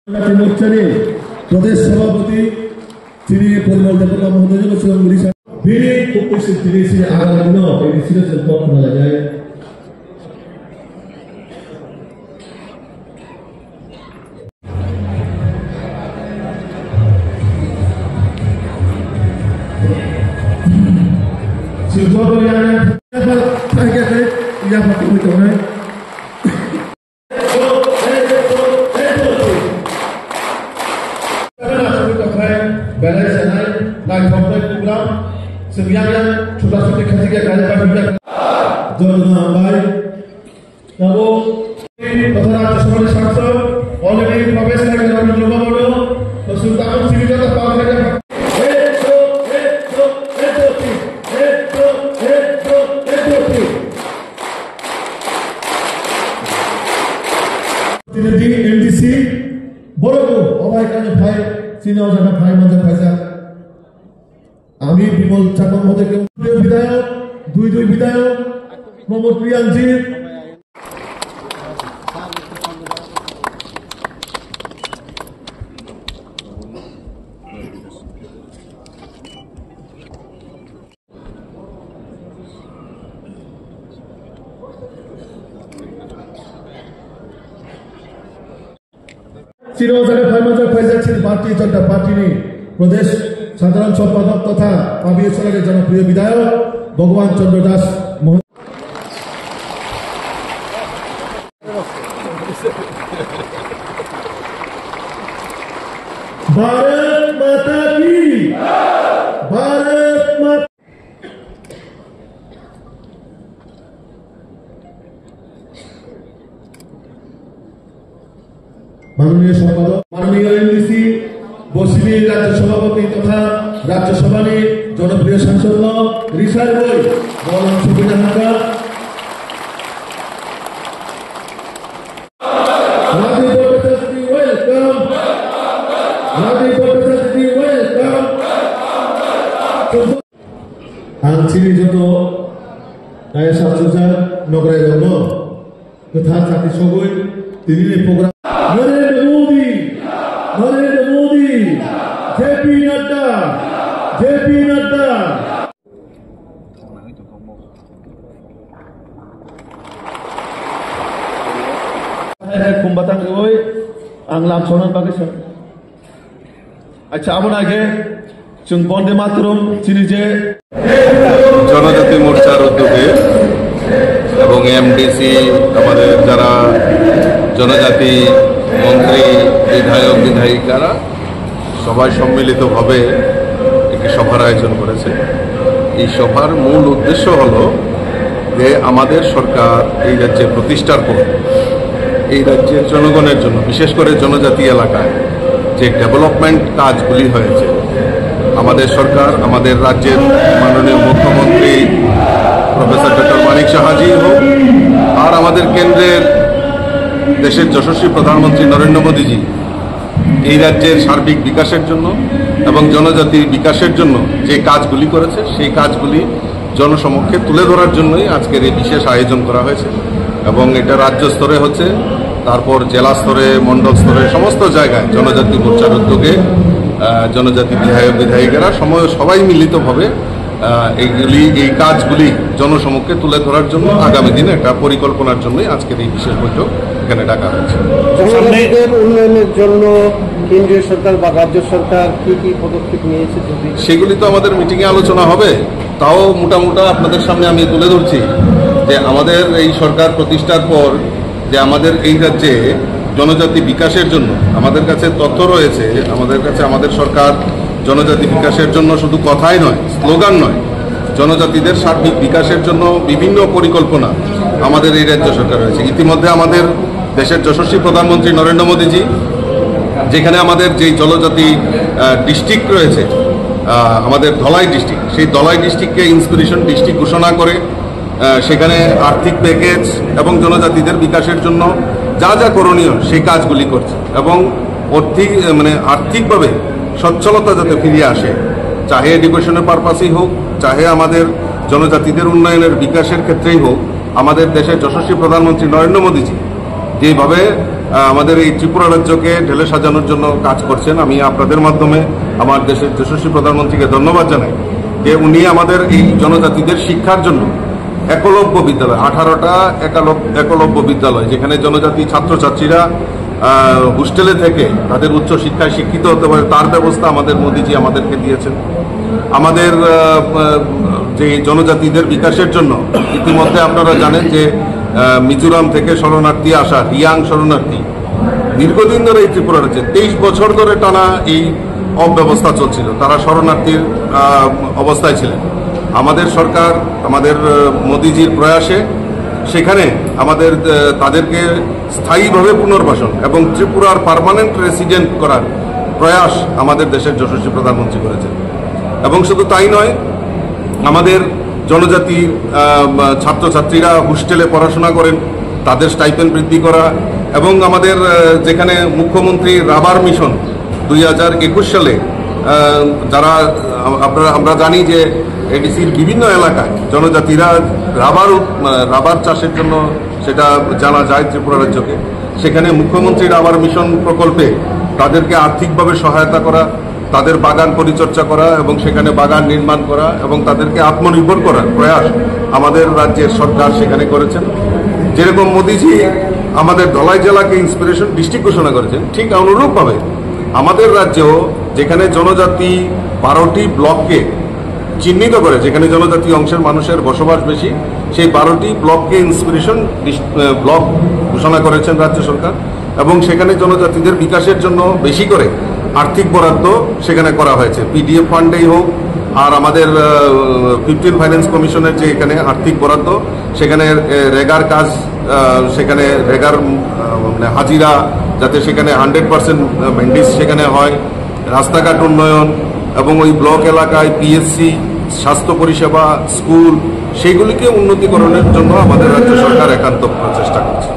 মোর্চারে প্রদেশ সভাপতি তিনি পরিমল দেবতা মহোদয় এবং বিড়ি উপস্থিত তিনি আগামী দিনও এই সিরিজের পক্ষ নেওয়া যায়। Sebenarnya sudah seperti ketiga kali pada Jordan baik. Lalu Petara Sekolah Saksa oleh Profesor dalam Jumlah Bodo Kesultanan Sivil atau Pangkalan. Di MDC Bodo orang kan ভাই Cina জায়গা ভাই মজা খাইছা আমি বিমল চাকমা মহোদয়কে বিধায়ক দুই বিধায়ক প্রমোদ প্রিয়াঞ্জি চিরজারে ফাইমাজার ফাইজাচ্ছেন ভারতীয় জনতা পার্টি প্রদেশ সাধারণ সম্পাদক তথা পাবিয়েশ্বরের জনপ্রিয় বিধায়ক ভগবান চন্দ্র দাস ভারত মাতা কি ভারত মাতা মাননীয় সম্পাদক মাননীয় এমডিসি বসিনী রাজ্য সভাপতি তথা রাজ্যসভার জনপ্রিয় সাংসদ রিসার বই মৌলানা সুবিনা হাকা आंसिनि जत दाय साबजुजा नगराय दङ गोथार जाति सबै दिनैनि programme Narendra Modi JP Nadda kumbatang oi ang lam sonan bagai sir acha abon age chung bonde matrum chini je জনজাতি মোর্চার উদ্যোগে এবং এমডিসি আমাদের যারা জনজাতি মন্ত্রী বিধায়ক বিধায়িকারা সবাই সম্মিলিতভাবে একটি সভার আয়োজন করেছে। এই সভার মূল উদ্দেশ্য হলো যে আমাদের সরকার এই রাজ্যে প্রতিষ্ঠার পর এই রাজ্যের জনগণের জন্য বিশেষ করে জনজাতি এলাকায় যে ডেভেলপমেন্ট কাজগুলি হয়েছে আমাদের সরকার আমাদের রাজ্যের মাননীয় মুখ্যমন্ত্রী প্রফেসর ডক্টর মানিক সাহাজি হোক আর আমাদের কেন্দ্রের দেশের যশস্বী প্রধানমন্ত্রী নরেন্দ্র মোদীজি এই রাজ্যের সার্বিক বিকাশের জন্য এবং জনজাতির বিকাশের জন্য যে কাজগুলি করেছে সেই কাজগুলি জনসমক্ষে তুলে ধরার জন্যই আজকের এই বিশেষ আয়োজন করা হয়েছে এবং এটা রাজ্য স্তরে হচ্ছে তারপর জেলা স্তরে মণ্ডল স্তরে সমস্ত জায়গায় জনজাতি মোর্চার উদ্যোগে জনজাতি বিধায়ক বিধায়িকারা সবাই মিলিতভাবে এই কাজগুলি জনসমক্ষে তুলে ধরার জন্য আগামী দিনে একটা পরিকল্পনার জন্যই আজকের এই বিশেষ বৈঠক এখানে ডাকা হয়েছে। জনজাতিদের উন্নয়নের জন্য কেন্দ্রীয় সরকার বা রাজ্য সরকার কি পদক্ষেপ নিয়েছে সেগুলি তো আমাদের মিটিংয়ে আলোচনা হবে। তাও মোটামুটি আপনাদের সামনে আমি তুলে ধরছি যে আমাদের এই সরকার প্রতিষ্ঠার পর যে আমাদের এই রাজ্যে জনজাতি বিকাশের জন্য আমাদের কাছে তথ্য রয়েছে আমাদের কাছে আমাদের সরকার জনজাতি বিকাশের জন্য শুধু কথাই নয় স্লোগান নয় জনজাতিদের সার্বিক বিকাশের জন্য বিভিন্ন পরিকল্পনা আমাদের এই রাজ্য সরকার রয়েছে। ইতিমধ্যে আমাদের দেশের যশস্বী প্রধানমন্ত্রী নরেন্দ্র মোদীজি যেখানে আমাদের যেই জনজাতি ডিস্ট্রিক্ট রয়েছে আমাদের ধলাই ডিস্ট্রিক্ট সেই ধলাই ডিস্ট্রিক্টকে ইন্সপিরেশন ডিস্ট্রিক্ট ঘোষণা করে সেখানে আর্থিক প্যাকেজ এবং জনজাতিদের বিকাশের জন্য যা যা করণীয় সেই কাজগুলি করছে এবং আর্থিকভাবে সচ্ছলতা যাতে ফিরিয়ে আসে চাহে এডুকেশনের পারপাসেই হোক চাহে আমাদের জনজাতিদের উন্নয়নের বিকাশের ক্ষেত্রেই হোক আমাদের দেশের যশস্বী প্রধানমন্ত্রী নরেন্দ্র মোদীজি যেভাবে আমাদের এই ত্রিপুরা রাজ্যকে ঢেলে সাজানোর জন্য কাজ করছেন। আমি আপনাদের মাধ্যমে আমার দেশের যশস্বী প্রধানমন্ত্রীকে ধন্যবাদ জানাই যে উনি আমাদের এই জনজাতিদের শিক্ষার জন্য একলব্য বিদ্যালয়, 18টা একলব্য বিদ্যালয়, যেখানে জনজাতি ছাত্রছাত্রীরা হোস্টেলে থেকে তাদের উচ্চ শিক্ষায় শিক্ষিত হতে পারে, তার ব্যবস্থা আমাদের মোদীজি আমাদেরকে দিয়েছেন। আমাদের যে জনজাতিদের বিকাশের জন্য ইতিমধ্যে আপনারা জানেন যে মিজোরাম থেকে শরণার্থী আসা রিয়াং শরণার্থী দীর্ঘদিন ধরে এই ত্রিপুরা রাজ্যে 23 বছর ধরে টানা এই অব্যবস্থা চলছিল, তারা শরণার্থীর অবস্থায় ছিলেন। আমাদের সরকার, আমাদের মোদীজির প্রয়াসে সেখানে আমাদের তাদেরকে স্থায়ীভাবে পুনর্বাসন এবং ত্রিপুরার পার্মানেন্ট রেসিডেন্ট করার প্রয়াস আমাদের দেশের যশস্বী প্রধানমন্ত্রী করেছেন। এবং শুধু তাই নয়, আমাদের জনজাতি ছাত্রছাত্রীরা হোস্টেলে পড়াশোনা করেন, তাদের স্টাইপেন্ড বৃদ্ধি করা, এবং আমাদের যেখানে মুখ্যমন্ত্রী রাবার মিশন 2021 সালে যারা আমরা জানি যে এডিসির বিভিন্ন এলাকায় জনজাতিরা রাবার চাষের জন্য সেটা জানা যায় ত্রিপুরা রাজ্যকে, সেখানে মুখ্যমন্ত্রী রাবার মিশন প্রকল্পে তাদেরকে আর্থিকভাবে সহায়তা করা, তাদের বাগান পরিচর্যা করা এবং সেখানে বাগান নির্মাণ করা এবং তাদেরকে আত্মনির্ভর করার প্রয়াস আমাদের রাজ্যের সরকার সেখানে করেছেন। যেরকম মোদীজি আমাদের ধলাই জেলাকে ইন্সপিরেশন ডিস্ট্রিক্ট ঘোষণা করেছেন, ঠিক অনুরূপভাবে আমাদের রাজ্যেও যেখানে জনজাতি 12টি ব্লককে চিহ্নিত করে, যেখানে জনজাতি অংশের মানুষের বসবাস বেশি, সেই 12টি ব্লককে ইন্সপিরেশন ব্লক ঘোষণা করেছেন রাজ্য সরকার, এবং সেখানে জনজাতিদের বিকাশের জন্য বেশি করে আর্থিক বরাদ্দ সেখানে করা হয়েছে, পিডিএফ ফান্ডেই হোক আর আমাদের 15 ফাইন্যান্স কমিশনের যে এখানে আর্থিক বরাদ্দ, সেখানে রেগার কাজ, সেখানে রেগার মানে হাজিরা যাতে সেখানে 100% মেন্ডিস সেখানে হয়, রাস্তাঘাট উন্নয়ন এবং ওই ব্লক এলাকায় পিএসসি, স্বাস্থ্য পরিষেবা, স্কুল, সেইগুলিকে উন্নতিকরণের জন্য আমাদের রাজ্য সরকার একান্ত প্রচেষ্টা করছে।